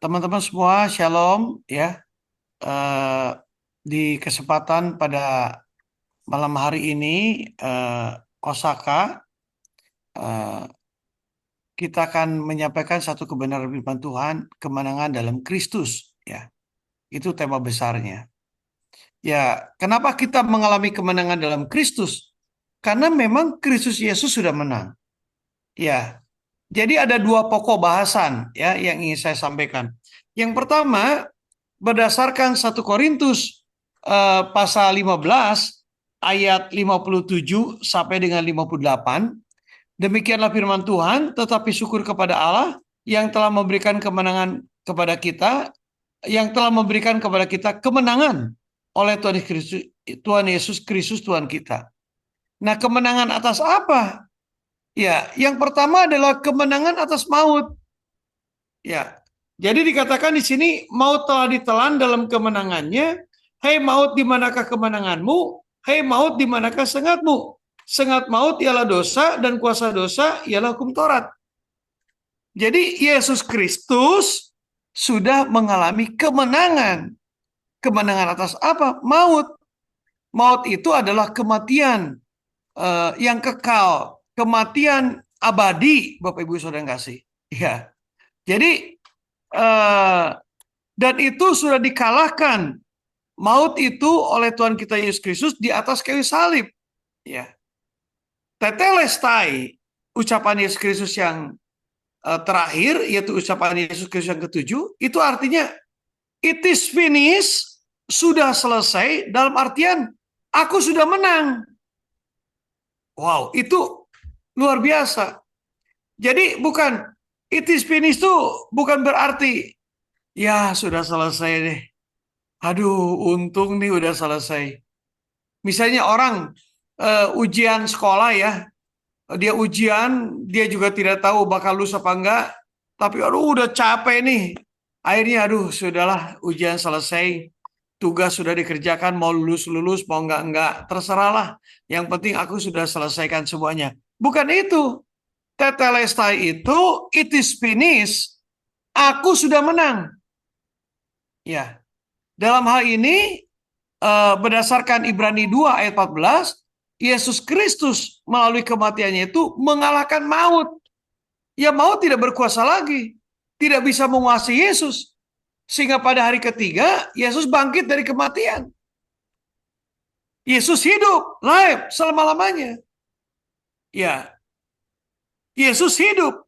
Teman-teman semua, Shalom ya. Eh, di kesempatan pada malam hari ini, Osaka, eh, kita akan menyampaikan satu kebenaran firman Tuhan, kemenangan dalam Kristus. Ya, itu tema besarnya. Ya, kenapa kita mengalami kemenangan dalam Kristus? Karena memang Kristus Yesus sudah menang. Ya, jadi ada dua pokok bahasan ya yang ingin saya sampaikan. Yang pertama, berdasarkan 1 Korintus pasal 15 ayat 57 sampai dengan 58, demikianlah firman Tuhan, tetapi syukur kepada Allah yang telah memberikan kemenangan kepada kita, yang telah memberikan kepada kita kemenangan oleh Tuhan Yesus Kristus Tuhan kita. Nah, kemenangan atas apa? Ya, yang pertama adalah kemenangan atas maut. Ya, jadi dikatakan di sini maut telah ditelan dalam kemenangannya. Hai maut, di manakah kemenanganmu? Hai maut, di manakah sengatmu? Sengat maut ialah dosa dan kuasa dosa ialah hukum Taurat. Jadi Yesus Kristus sudah mengalami kemenangan. Kemenangan atas apa? Maut. Maut itu adalah kematian yang kekal, kematian abadi, Bapak Ibu Saudara yang kasih. Ya. Jadi eh, dan itu sudah dikalahkan maut itu oleh Tuhan kita Yesus Kristus di atas kayu salib. Ya, tetelestai, ucapan Yesus Kristus yang terakhir, yaitu ucapan Yesus Kristus yang ketujuh, itu artinya it is finished, sudah selesai, dalam artian aku sudah menang. Wow, itu luar biasa. Jadi bukan it is finished itu bukan berarti ya sudah selesai deh. Aduh, untung nih udah selesai. Misalnya orang ujian sekolah ya, dia ujian, dia juga tidak tahu bakal lulus apa enggak, tapi aduh udah capek nih. Akhirnya aduh sudahlah ujian selesai, tugas sudah dikerjakan, mau lulus-lulus, mau enggak, terserahlah. Yang penting aku sudah selesaikan semuanya. Bukan itu. Tetelestai itu, it is finished. Aku sudah menang. Ya, dalam hal ini berdasarkan Ibrani 2 ayat 14, Yesus Kristus melalui kematiannya itu mengalahkan maut. Ya maut tidak berkuasa lagi. Tidak bisa menguasai Yesus. Sehingga pada hari ketiga, Yesus bangkit dari kematian. Yesus hidup, live, selama-lamanya. Ya, Yesus hidup.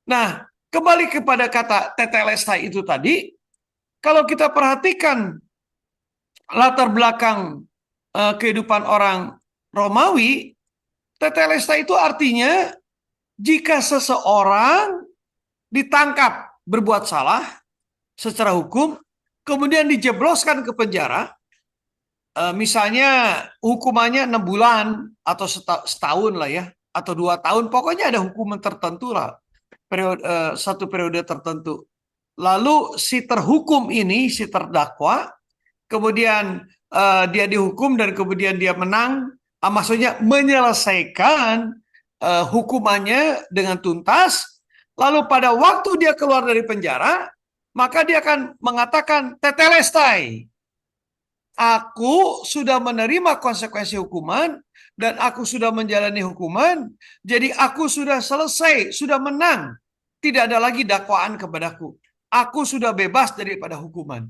Nah, kembali kepada kata tetelestai itu tadi, kalau kita perhatikan latar belakang kehidupan orang Romawi, tetelestai itu artinya jika seseorang ditangkap berbuat salah secara hukum, kemudian dijebloskan ke penjara, misalnya hukumannya 6 bulan atau setahun lah ya, atau 2 tahun, pokoknya ada hukuman tertentu lah, satu periode tertentu. Lalu si terhukum ini, si terdakwa, kemudian dia dihukum dan kemudian dia menang, maksudnya menyelesaikan hukumannya dengan tuntas. Lalu pada waktu dia keluar dari penjara, maka dia akan mengatakan tetelestai. Aku sudah menerima konsekuensi hukuman dan aku sudah menjalani hukuman. Jadi aku sudah selesai, sudah menang. Tidak ada lagi dakwaan kepadaku. Aku sudah bebas daripada hukuman.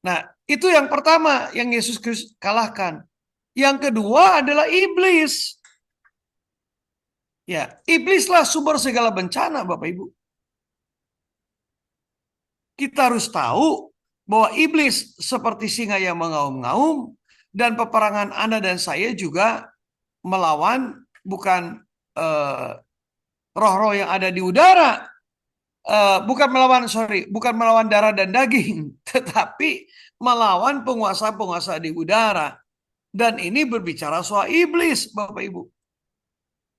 Nah, itu yang pertama yang Yesus Kristus kalahkan. Yang kedua adalah iblis. Ya, iblislah sumber segala bencana, Bapak Ibu. Kita harus tahu bahwa iblis seperti singa yang mengaum-ngaum, dan peperangan Anda dan saya juga melawan bukan eh, roh-roh yang ada di udara, bukan melawan darah dan daging, tetapi melawan penguasa-penguasa di udara. Dan ini berbicara soal iblis, Bapak Ibu.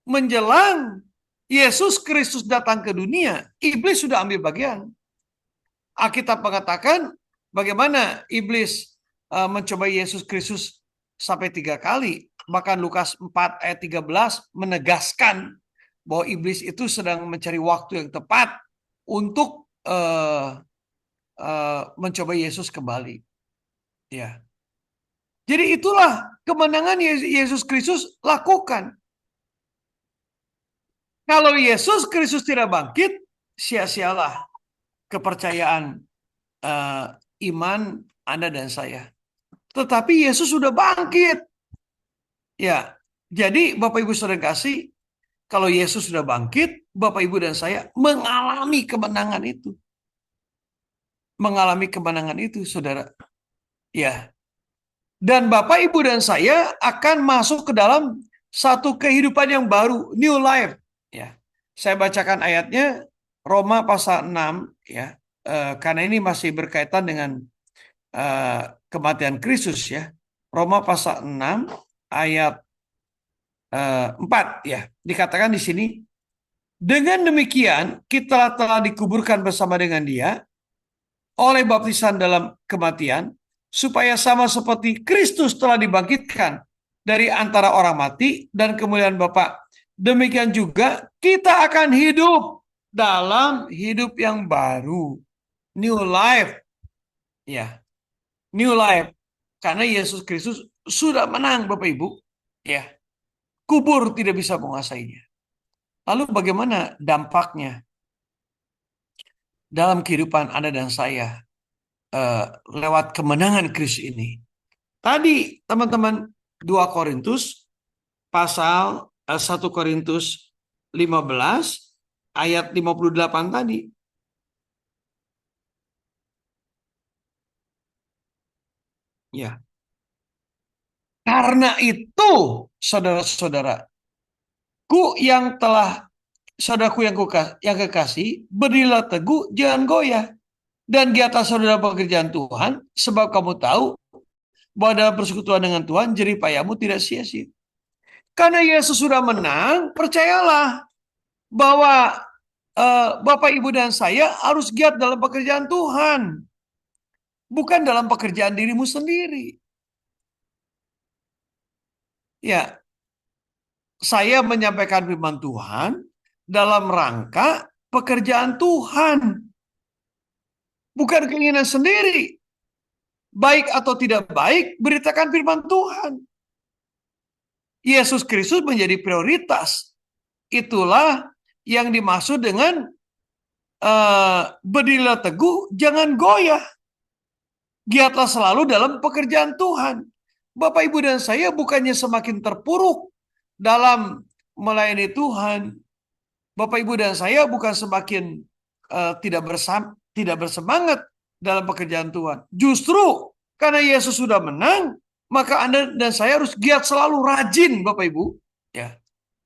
Menjelang Yesus Kristus datang ke dunia, iblis sudah ambil bagian. Alkitab mengatakan bagaimana iblis mencoba Yesus Kristus sampai 3 kali. Bahkan Lukas 4 ayat 13 menegaskan bahwa iblis itu sedang mencari waktu yang tepat untuk mencoba Yesus kembali. Ya, jadi itulah kemenangan Yesus Kristus lakukan. Kalau Yesus Kristus tidak bangkit, sia-sialah kepercayaan eh, iman Anda dan saya. Tetapi Yesus sudah bangkit. Ya, jadi Bapak Ibu Saudara kasih, kalau Yesus sudah bangkit, Bapak Ibu dan saya mengalami kemenangan itu. Mengalami kemenangan itu, Saudara. Ya. Dan Bapak Ibu dan saya akan masuk ke dalam satu kehidupan yang baru, new life. Ya. Saya bacakan ayatnya Roma pasal 6 ya. Karena ini masih berkaitan dengan kematian Kristus ya. Roma pasal 6 ayat 4 ya. Dikatakan di sini, dengan demikian kita telah dikuburkan bersama dengan Dia oleh baptisan dalam kematian, supaya sama seperti Kristus telah dibangkitkan dari antara orang mati dan kemuliaan Bapa, demikian juga kita akan hidup dalam hidup yang baru, new life ya, new life, karena Yesus Kristus sudah menang Bapak Ibu ya, kubur tidak bisa menguasainya. Lalu bagaimana dampaknya dalam kehidupan Anda dan saya lewat kemenangan Kristus ini? Tadi teman-teman 2 Korintus pasal 1 Korintus 15 ayat 58 tadi. Ya. Karena itu saudara-saudaraku yang telah saudaraku yang kekasih, berdirilah teguh, jangan goyah. Dan giatlah saudara pekerjaan Tuhan, sebab kamu tahu bahwa dalam persekutuan dengan Tuhan jerih payahmu tidak sia-sia. Karena Yesus sudah menang, percayalah bahwa Bapak, Ibu, dan saya harus giat dalam pekerjaan Tuhan. Bukan dalam pekerjaan dirimu sendiri. Ya, saya menyampaikan firman Tuhan dalam rangka pekerjaan Tuhan. Bukan keinginan sendiri. Baik atau tidak baik, beritakan firman Tuhan. Yesus Kristus menjadi prioritas. Itulah yang dimaksud dengan berdirilah teguh, jangan goyah. Giatlah selalu dalam pekerjaan Tuhan. Bapak, Ibu, dan saya bukannya semakin terpuruk dalam melayani Tuhan. Bapak, Ibu, dan saya bukan semakin tidak bersemangat dalam pekerjaan Tuhan. Justru karena Yesus sudah menang, maka Anda dan saya harus giat selalu, rajin Bapak Ibu, ya,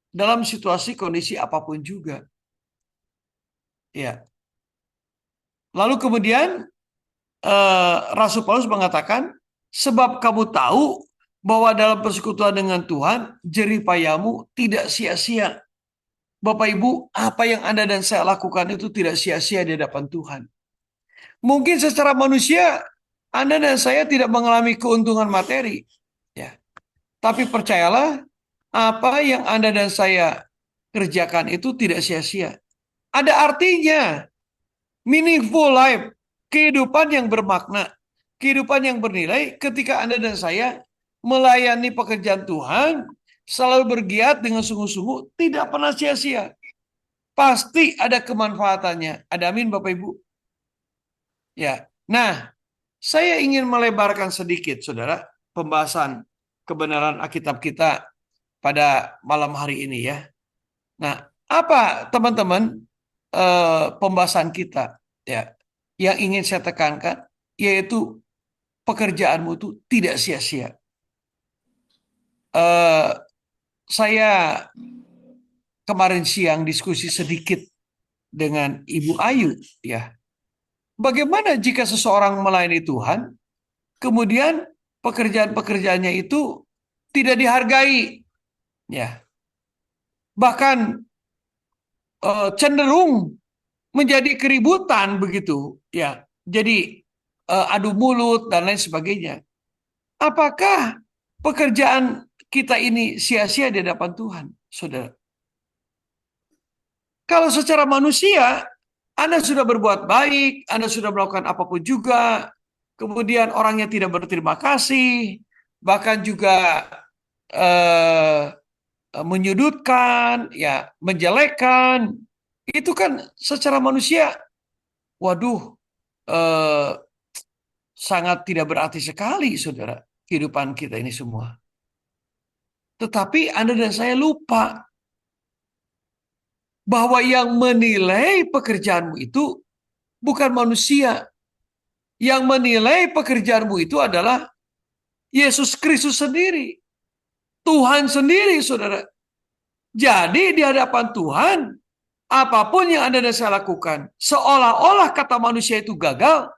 dalam situasi kondisi apapun juga. Ya. Lalu kemudian Rasul Paulus mengatakan, sebab kamu tahu bahwa dalam persekutuan dengan Tuhan, jerih payahmu tidak sia-sia. Bapak Ibu, apa yang Anda dan saya lakukan itu tidak sia-sia di hadapan Tuhan. Mungkin secara manusia, Anda dan saya tidak mengalami keuntungan materi. Ya. Tapi percayalah, apa yang Anda dan saya kerjakan itu tidak sia-sia. Ada artinya, meaningful life, kehidupan yang bermakna, kehidupan yang bernilai ketika Anda dan saya melayani pekerjaan Tuhan, selalu bergiat dengan sungguh-sungguh, tidak pernah sia-sia. Pasti ada kemanfaatannya. Ada amin Bapak Ibu? Ya. Nah, saya ingin melebarkan sedikit, Saudara, pembahasan kebenaran Alkitab kita pada malam hari ini ya. Nah, apa teman-teman pembahasan kita ya yang ingin saya tekankan, yaitu pekerjaanmu itu tidak sia-sia. Saya kemarin siang diskusi sedikit dengan Ibu Ayu ya. Bagaimana jika seseorang melayani Tuhan, kemudian pekerjaan-pekerjaannya itu tidak dihargai, ya, bahkan cenderung menjadi keributan begitu, ya, jadi adu mulut dan lain sebagainya. Apakah pekerjaan kita ini sia-sia di hadapan Tuhan, saudara? Kalau secara manusia, Anda sudah berbuat baik, Anda sudah melakukan apapun juga, kemudian orangnya tidak berterima kasih, bahkan juga eh, menyudutkan, ya, menjelekkan, itu kan secara manusia, waduh, eh, sangat tidak berarti sekali, saudara, kehidupan kita ini semua. Tetapi Anda dan saya lupa bahwa yang menilai pekerjaanmu itu bukan manusia. Yang menilai pekerjaanmu itu adalah Yesus Kristus sendiri. Tuhan sendiri, saudara. Jadi di hadapan Tuhan, apapun yang Anda dan saya lakukan, seolah-olah kata manusia itu gagal,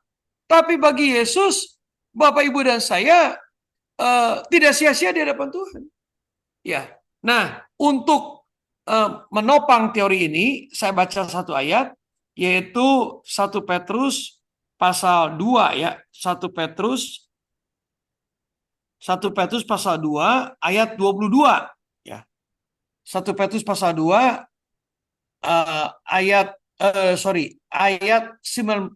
tapi bagi Yesus, Bapak, Ibu, dan saya tidak sia-sia di hadapan Tuhan. Ya. Nah, untuk menopang teori ini, saya baca satu ayat, yaitu 1 Petrus pasal 2 ya. 1 Petrus pasal 2 ayat 22 ya. 1 Petrus pasal 2 ayat ayat 19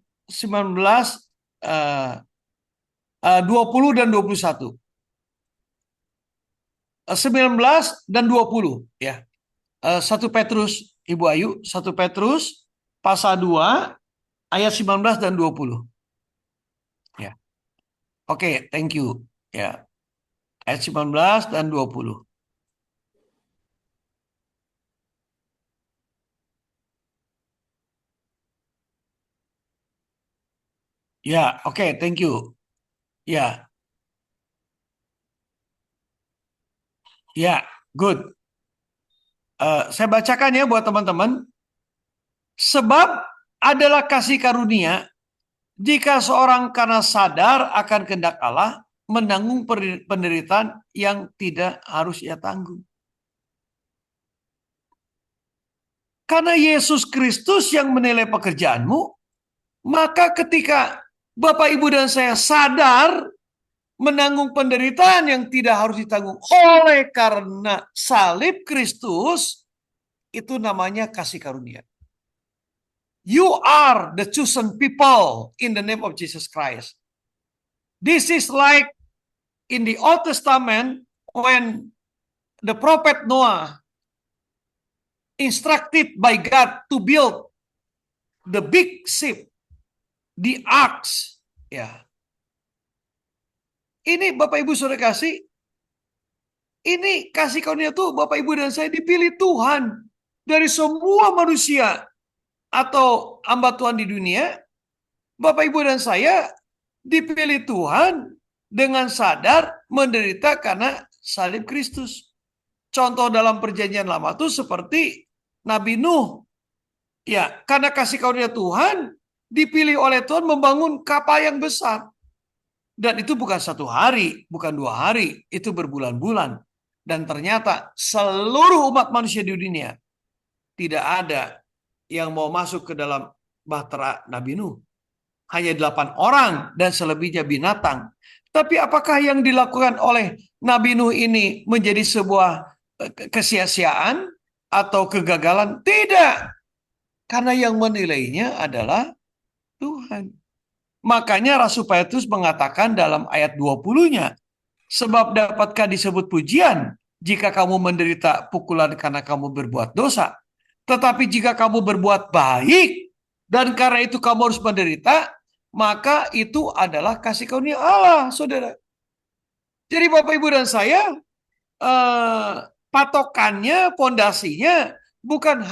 eh, 20 dan 21. 19 dan 20 ya. 1 Petrus, Ibu Ayu, 1 Petrus pasal 2 ayat 19 dan 20 ya. Oke, thank you ya. Ayat 19 dan 20. Ya, oke, thank you. Ya, ya, good. Saya bacakan ya buat teman-teman. Sebab adalah kasih karunia jika seorang karena sadar akan kehendak Allah menanggung penderitaan yang tidak harus ia tanggung. Karena Yesus Kristus yang menilai pekerjaanmu, maka ketika Bapak, Ibu, dan saya sadar menanggung penderitaan yang tidak harus ditanggung oleh karena salib Kristus, itu namanya kasih karunia. You are the chosen people in the name of Jesus Christ. This is like in the Old Testament when the prophet Noah instructed by God to build the big ship, the arks. Ya. Ini Bapak Ibu Saudara kasih, ini kasih karunia tuh Bapak Ibu dan saya dipilih Tuhan dari semua manusia atau hamba Tuhan di dunia. Bapak Ibu dan saya dipilih Tuhan dengan sadar menderita karena salib Kristus. Contoh dalam perjanjian lama itu seperti Nabi Nuh. Ya, karena kasih karunia Tuhan, dipilih oleh Tuhan membangun kapal yang besar. Dan itu bukan 1 hari, bukan 2 hari, itu berbulan-bulan. Dan ternyata seluruh umat manusia di dunia tidak ada yang mau masuk ke dalam bahtera Nabi Nuh. Hanya 8 orang dan selebihnya binatang. Tapi apakah yang dilakukan oleh Nabi Nuh ini menjadi sebuah kesia-siaan atau kegagalan? Tidak. Karena yang menilainya adalah Tuhan. Makanya Rasul Petrus mengatakan dalam ayat 20-nya, sebab dapatkah disebut pujian jika kamu menderita pukulan karena kamu berbuat dosa? Tetapi jika kamu berbuat baik dan karena itu kamu harus menderita, maka itu adalah kasih karunia Allah, saudara. Jadi Bapak, Ibu, dan saya, patokannya, pondasinya bukan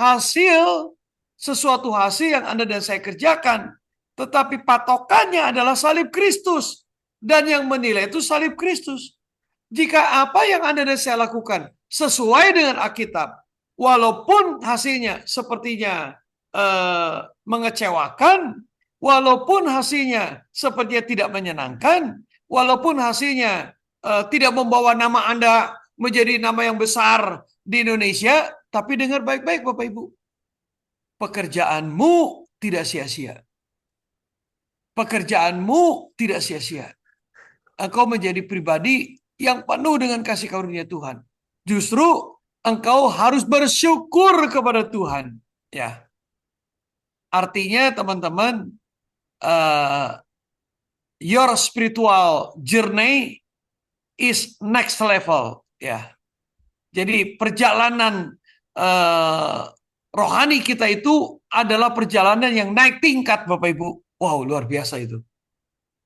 sesuatu hasil yang Anda dan saya kerjakan, tetapi patokannya adalah salib Kristus. Dan yang menilai itu salib Kristus. Jika apa yang Anda dan saya lakukan sesuai dengan Alkitab, walaupun hasilnya sepertinya mengecewakan, walaupun hasilnya sepertinya tidak menyenangkan, walaupun hasilnya tidak membawa nama Anda menjadi nama yang besar di Indonesia, tapi dengar baik-baik Bapak Ibu, pekerjaanmu tidak sia-sia. Pekerjaanmu tidak sia-sia. Engkau menjadi pribadi yang penuh dengan kasih karunia Tuhan. Justru engkau harus bersyukur kepada Tuhan. Ya. Artinya teman-teman, uh, your spiritual journey is next level, ya. Jadi perjalanan uh, rohani kita itu adalah perjalanan yang naik tingkat, Bapak Ibu. Wow, luar biasa itu.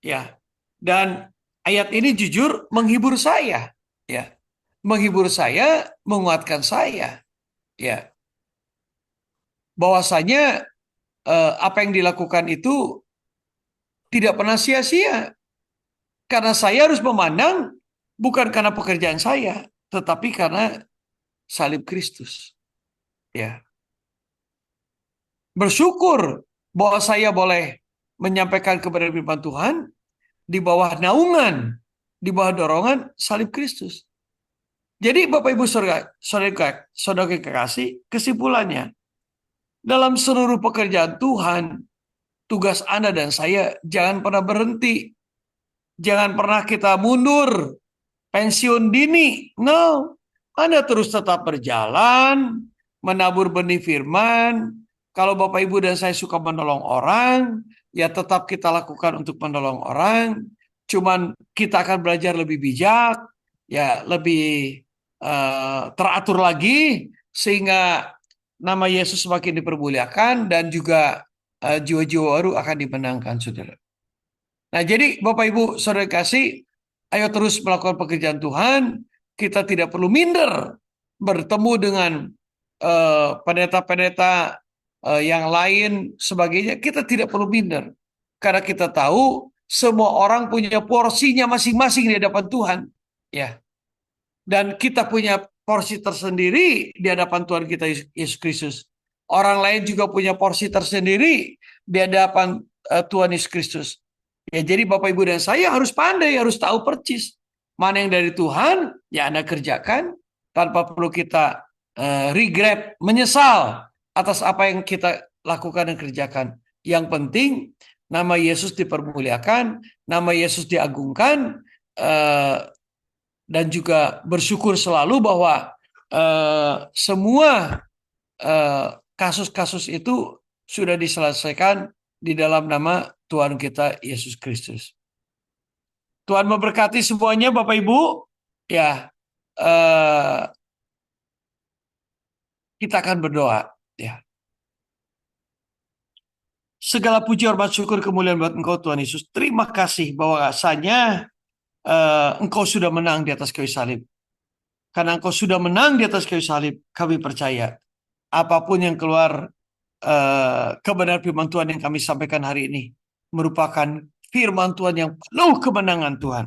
Ya. Dan ayat ini jujur menghibur saya, ya. Menghibur saya, menguatkan saya, ya. Bahwasanya apa yang dilakukan itu tidak pernah sia-sia. Karena saya harus memandang bukan karena pekerjaan saya, tetapi karena salib Kristus. Ya, bersyukur bahwa saya boleh menyampaikan kepada firman Tuhan di bawah naungan, di bawah dorongan salib Kristus. Jadi Bapak Ibu saudara kekasih, kesimpulannya, dalam seluruh pekerjaan Tuhan, tugas Anda dan saya jangan pernah berhenti. Jangan pernah kita mundur, pensiun dini. No, Anda terus tetap berjalan, menabur benih firman. Kalau Bapak Ibu dan saya suka menolong orang, ya tetap kita lakukan untuk menolong orang. Cuman kita akan belajar lebih bijak, ya lebih teratur lagi, sehingga nama Yesus semakin dipermuliakan dan juga jiwa-jiwa baru akan dimenangkan, saudara. Nah, jadi Bapak Ibu saudara kasih, ayo terus melakukan pekerjaan Tuhan. Kita tidak perlu minder bertemu dengan pendeta-pendeta yang lain sebagainya. Kita tidak perlu minder karena kita tahu semua orang punya porsinya masing-masing di hadapan Tuhan, ya. Dan kita punya porsi tersendiri di hadapan Tuhan kita Yesus Kristus. Orang lain juga punya porsi tersendiri di hadapan Tuhan Yesus Kristus. Ya, jadi Bapak Ibu dan saya harus pandai, harus tahu percis mana yang dari Tuhan, ya Anda kerjakan tanpa perlu kita regret, menyesal atas apa yang kita lakukan dan kerjakan. Yang penting nama Yesus dipermuliakan, nama Yesus diagungkan, dan juga bersyukur selalu bahwa semua kasus-kasus itu sudah diselesaikan di dalam nama Tuhan kita Yesus Kristus. Tuhan memberkati semuanya Bapak Ibu. Ya, kita akan berdoa. Ya. Segala puji, hormat, syukur, kemuliaan buat Engkau Tuhan Yesus. Terima kasih bahwa rasanya Engkau sudah menang di atas kayu salib. Karena Engkau sudah menang di atas kayu salib, kami percaya apapun yang keluar kebenaran firman Tuhan yang kami sampaikan hari ini merupakan firman Tuhan yang penuh kemenangan Tuhan.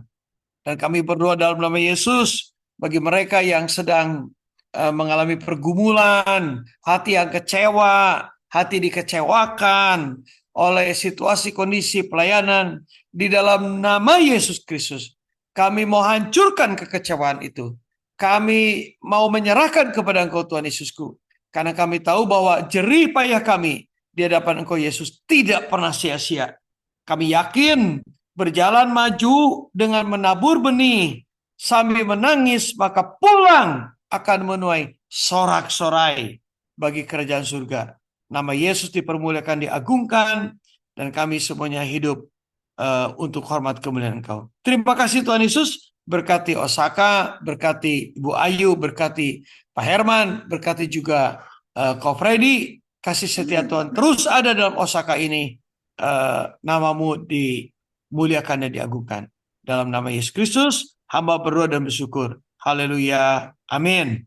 Dan kami berdoa dalam nama Yesus bagi mereka yang sedang mengalami pergumulan, hati yang kecewa, hati dikecewakan oleh situasi kondisi pelayanan, di dalam nama Yesus Kristus kami mau hancurkan kekecewaan itu. Kami mau menyerahkan kepada Engkau Tuhan Yesusku, karena kami tahu bahwa jerih payah kami di hadapan Engkau Yesus tidak pernah sia-sia. Kami yakin berjalan maju dengan menabur benih sambil menangis, maka pulang akan menuai sorak-sorai bagi kerajaan surga. Nama Yesus dipermuliakan, diagungkan, dan kami semuanya hidup untuk hormat kemuliaan Engkau. Terima kasih Tuhan Yesus. Berkati Osaka, berkati Ibu Ayu, berkati Pak Herman, berkati juga Ko Freddy. Kasih setia Tuhan terus ada dalam Osaka ini. Namamu dimuliakan dan diagungkan. Dalam nama Yesus Kristus, hamba berdoa dan bersyukur. Haleluya. Amin.